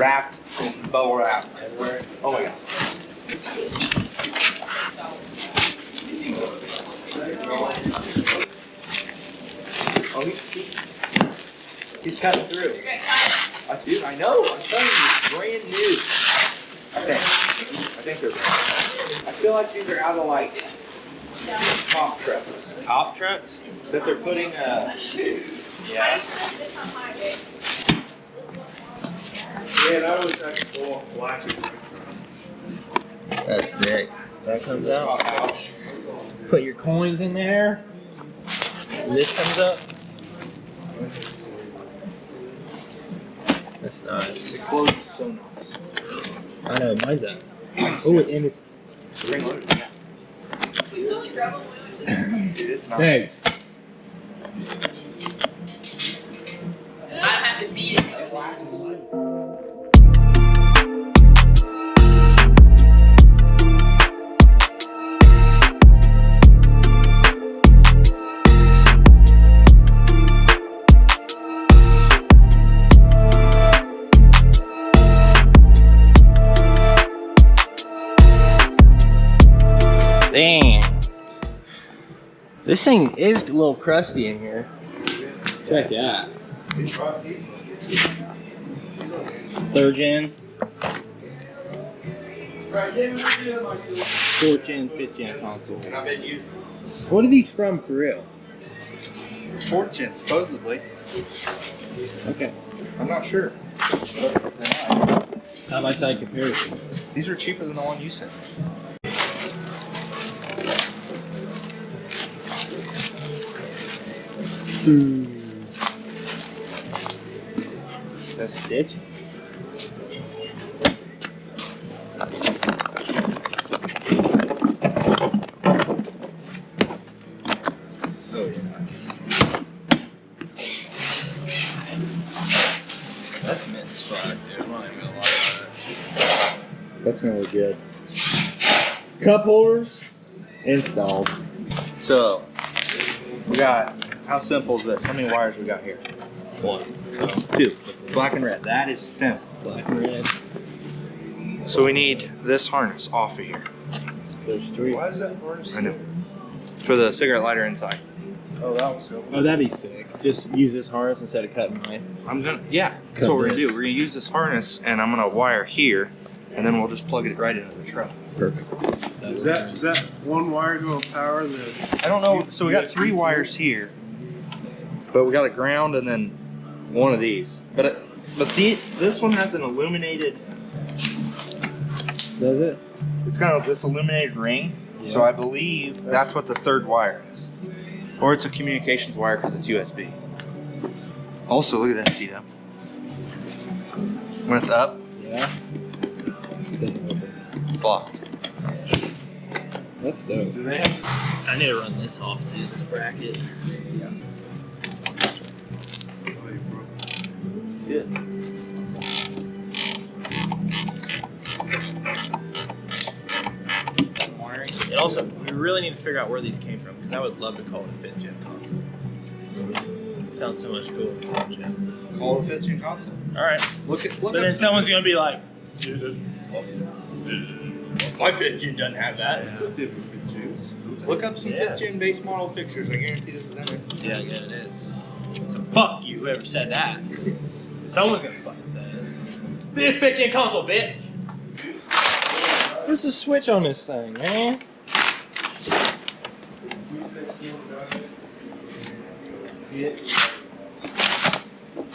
wrapped, bubble wrapped everywhere. Oh my god. Oh, he's cutting through. Dude, I know. I'm telling you, it's brand new. I think they're brand new. I feel like these are out of like pop trucks. Top trucks? That they're putting, yeah. Yeah, that was that cool. That's sick. That comes out. Put your coins in there. And this comes up. That's nice. The clothes is so nice. I know, mine's up. Oh, and it's. Ring loaded, yeah. Dude, it's not. Hey. I have to beat it. Dang. This thing is a little crusty in here. Check that. 3rd gen. 4th gen, 5th gen console. And I've been using What are these from for real? 4th gen, supposedly. Okay. I'm not sure. Side by side comparison. These are cheaper than the one you sent. That stitch? Oh yeah. That's mint spot, dude. I'm not even gonna lie about that. That's gonna look good. Cup holders installed. So, we got, how simple is this? How many wires we got here? 1, 2. Black and red. That is simple. black and red. So we need this harness off of here. There's 3. Why is that harness? I know. For the cigarette lighter inside. Oh, that was good. Oh, that'd be sick. Just use this harness instead of cutting mine. I'm gonna, yeah, that's Cut what we're gonna this. do. We're gonna use this harness and I'm gonna wire here and then we'll just plug it right into the truck. Perfect. Is that one wire going to power the? I don't know, so we got 3 wires here, but we got a ground and then one of these. But this one has an illuminated, Does it? it's got this illuminated ring, so Yeah. I believe that's what the 3rd wire is. Or it's a communications wire because it's USB. Also, look at that seat up. When it's up, Yeah. it's locked. That's dope. Do they have? I need to run this off too, this bracket. Yeah. Wiring. And also, we really need to figure out where these came from, because I would love to call it a 5th gen console. Sounds so much cooler than 4th gen. Call it a 5th gen console. Alright. Look But then someone's gonna be like, my 5th gen doesn't have that. Look up some Yeah. 5th gen base model pictures. I guarantee this is in it. yeah, yeah, it is. So fuck you, whoever said that. Someone's gonna fucking say it. Be a 5th gen console, bitch! Where's the switch on this thing, man?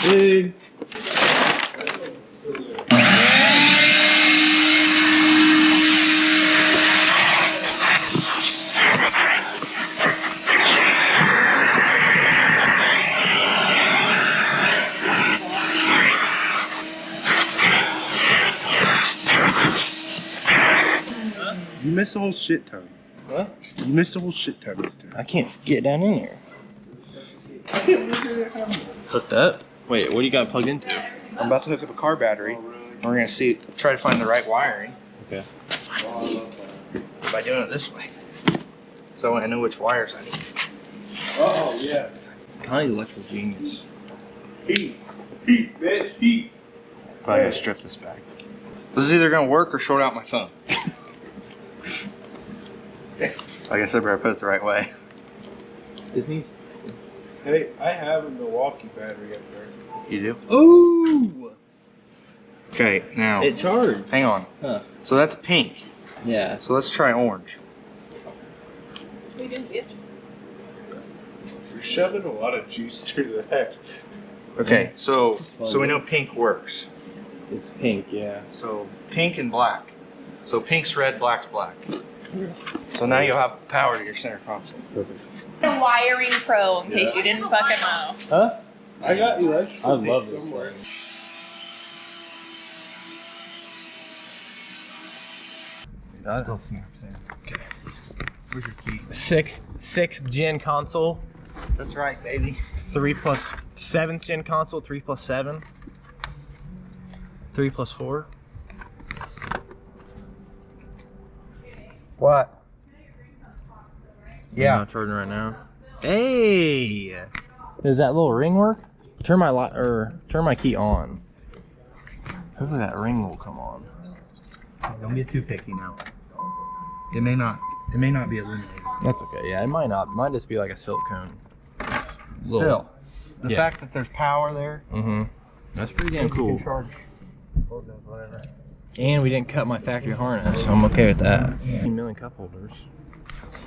Dude. You missed the whole shit ton. What? You missed the whole shit ton right there. I can't get down in there. I can't look at it. Hooked up? Wait, what do you got plugged into? I'm about to hook up a car battery. We're gonna try to find the right wiring Okay. by doing it this way. So I know which wires I need. Oh yeah. Connie's electrical genius. Heat, bitch, heat. But I gotta strip this back. This is either gonna work or short out my phone. I guess I better put it the right way. Disney's. Hey, I have a Milwaukee battery up there. You do? Ooh! Okay, now. It charged. Hang on. Huh. So that's pink. Yeah. So let's try orange. We didn't get You're shoving a lot of juice through that. Okay, so we know pink works. It's pink, yeah. So pink and black. So pink's red, black's black. So now you'll have power to your center console. Perfect. the wiring pro in case you didn't fucking know. Huh? I got electrical I tape love this somewhere. thing. Still snaps in. Okay. Where's your key? Sixth gen console. That's right, baby. 3 plus 7th gen console. 3 plus 7. 3 plus 4. What? I'm Yeah. not charging right now. Hey, does that little ring work? Turn my light or turn my key on. Hopefully that ring will come on. Don't get too picky now. It may not be illuminated. That's okay. Yeah, it might not. It might just be like a silicone. Still, the Yeah. fact that there's power there. Mm-hmm. That's pretty damn You cool. can charge whatever. And we didn't cut my factory harness, so I'm okay with that. 1 million cup holders.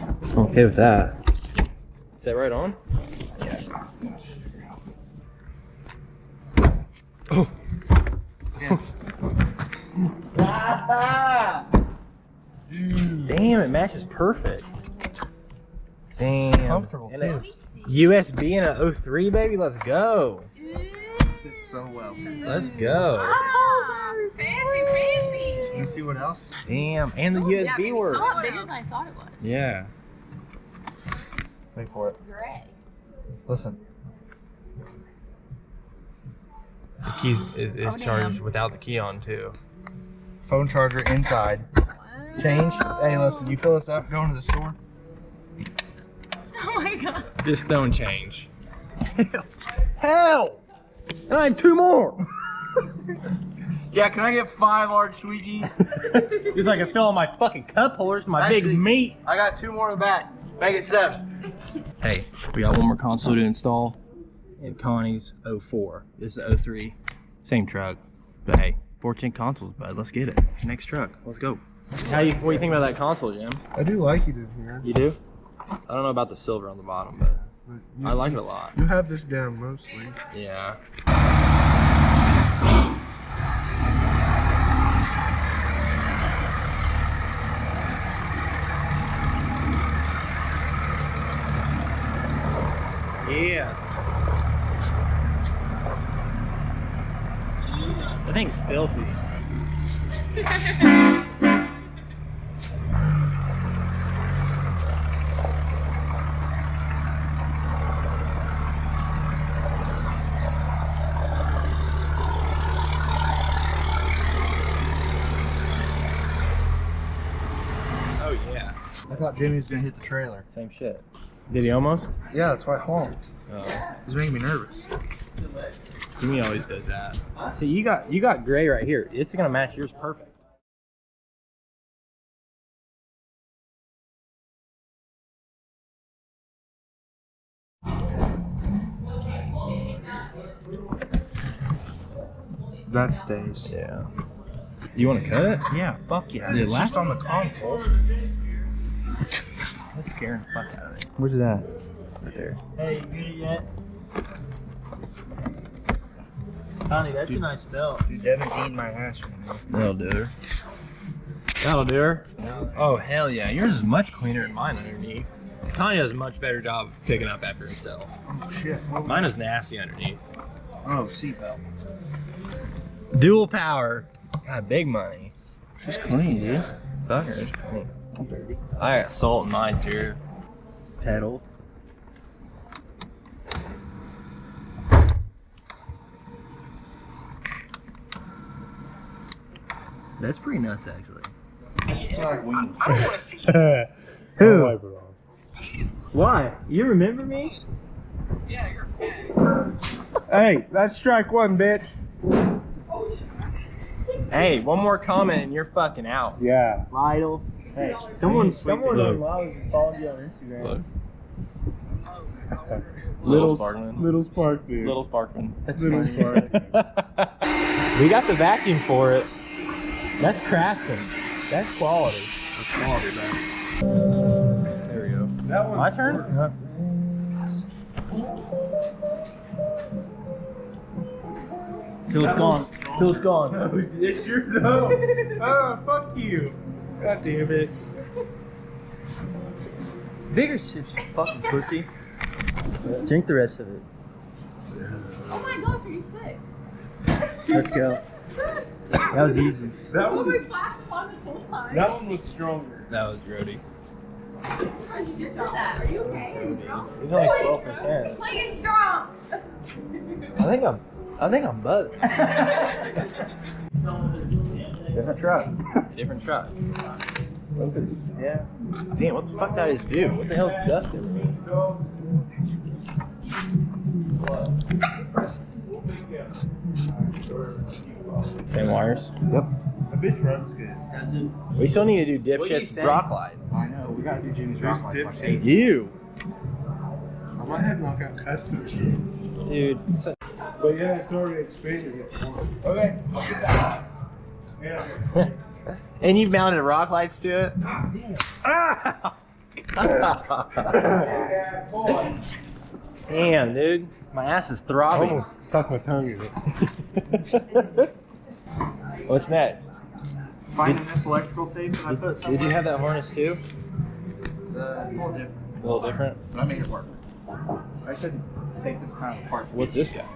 I'm okay with that. Is that right on? Oh. Damn, it matches perfect. Damn. Comfortable, And too. a USB and a 03, baby. Let's go. Fits so well. Let's go. Ah, fancy, fancy. You see what else? Damn, and the USB works. It's a lot bigger than I thought it was. Yeah. Wait for it. It's gray. Listen. The keys is Oh, charged damn. without the key on too. Phone charger inside. Change. Hey, listen. You fill this up. Go into the store. Oh my god. Just don't change. Hell! And I have 2 more. Yeah. Can I get 5 large sweeties? Just like I fill on my fucking cup holders, my Actually- big meat. I got 2 more in the back. Make it 7. Hey, we got 1 more console to install. And Connie's 04. This is 03. Same truck. But hey, 14 consoles, bud. Let's get it. Next truck. Let's go. What do you think about that console, Jim? I do like it in here. You do? I don't know about the silver on the bottom, but I like it a lot. You have this down mostly. Yeah. Yeah. That thing's filthy. Oh yeah. I thought Jimmy was gonna hit the trailer. Same shit. Did he almost? Yeah, that's why I honked. Oh. It's making me nervous. Jimmy always does that. See, you got gray right here. It's gonna match yours perfect. That stays. Yeah. Do you want to cut it? Yeah, fuck yeah. Did it It's last? just on the console. That's scaring the fuck out of me. Where's that? Right there. Hey, you get it yet? Connie, that's a nice belt. Dude, Devin eating my ass right now. That'll do her. That'll do her. Oh hell yeah! Yours is much cleaner than mine underneath. Connie does a much better job of picking up after himself. Oh shit. Mine is nasty underneath. Oh, seatbelt. Dual power. God, big money. She's clean, dude. Fuck her. It's clean. I got salt in mine too. Pedal. That's pretty nuts, actually. It's like wings. Who? Why? You remember me? Yeah, you're fat. Hey, that's strike 1, bitch. Hey, one more comment and you're fucking out. Yeah. Lidl. Hey, someone on Lidl followed you on Instagram. Look. Little Sparkman. Little Spark, dude. Little Sparkman. That's Little funny. Spark. We got the vacuum for it. That's Craftsman. That's quality. That's quality, man. There we go. That one. My turn? Till it's gone. Till it's gone. It's your no. Oh, fuck you. God damn it. Bigger sips, you fucking pussy. Drink the rest of it. Oh my gosh, are you sick? Let's go. That was easy. That What one was was, flashed upon this whole time? that one was stronger. That was Grody. How'd you just do that? Are you okay? It's only 12%. Playing strong. I think I'm buzzed. Different truck. Different truck. Yeah. Damn, what the fuck did I just do? What the hell's Dustin? Same wires. Yep. The bitch runs good. We still need to do What do you dipshits think? rock lights. I know, we gotta do Jimmy's There's rock lights like dipshits. these. You, I might have knockout customers. dude. it's a- But yeah, it's already expanded. Okay. Yeah. And you've mounted rock lights to it. Damn, dude, my ass is throbbing. Almost tucked my tongue in it. What's next? Finding this electrical tape that I put somewhere. Did you have that harness too? It's a little different, A little different. but I made it work. I should take this kind of apart. What's this guy?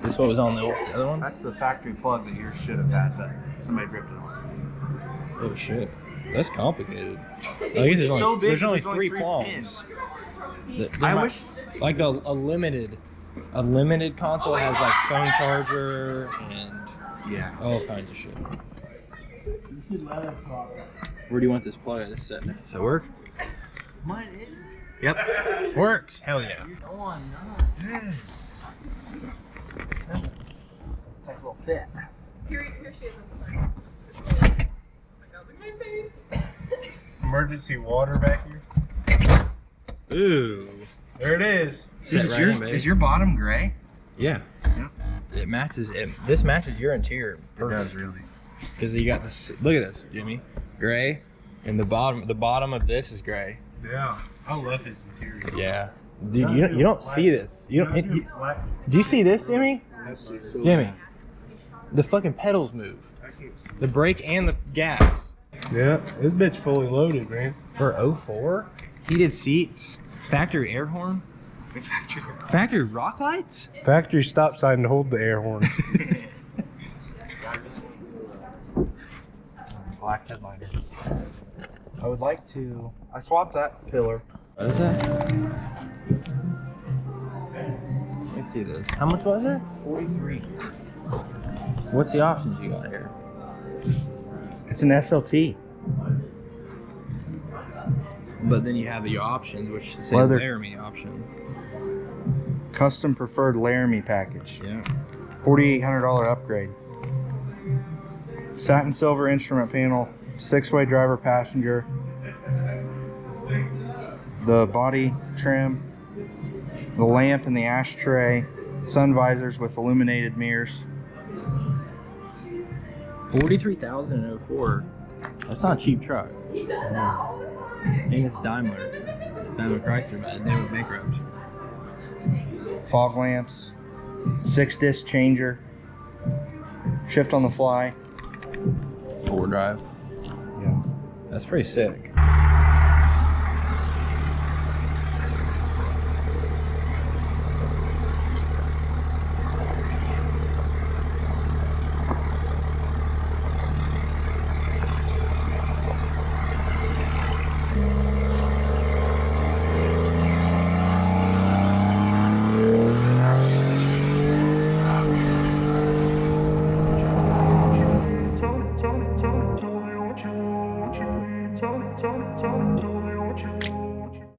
This what was on the other one? That's the factory plug that yours should have had, but somebody ripped it off. Oh shit, that's complicated. It's so big, There's only there's three three prongs. pins. They're I not- wish- like a limited console has like phone charger and Yeah. all kinds of shit. You should let us talk. Where do you want this plug? This set next to work? Mine is. Yep. Works. Hell yeah. No, I'm not. It's like a little fit. Here she is on the side. Oh my god, look at my face. Emergency water back here. Ooh. There it is. Set Is, right yours, in, babe. is your bottom gray? Yeah. Yeah. It matches. This matches your interior. really. Because you got this. Look at this, Jimmy. Gray, and the bottom of this is gray. Yeah. I love his interior. Yeah. Dude, you don't see this. You don't. Do you see this, Jimmy? Jimmy. The fucking pedals move. The brake and the gas. Yeah, this bitch fully loaded, man. For 04, heated seats, factory air horn, factory rock lights. Factory stop sign to hold the air horn. Black headliner. I would like to. I swapped that pillar. What is that? Let me see this. How much was it? 43. What's the options you got here? It's an SLT. But then you have the options, which say Leather. Laramie option. Custom preferred Laramie package. Yeah. $4,800 upgrade. Satin silver instrument panel, 6-way driver passenger. The body trim, the lamp and the ashtray, sun visors with illuminated mirrors. 43,004. That's not a cheap truck. And it's Daimler Chrysler, but they went bankrupt. Fog lamps, 6-disc changer, shift on the fly. 4-drive. Yeah. That's pretty sick.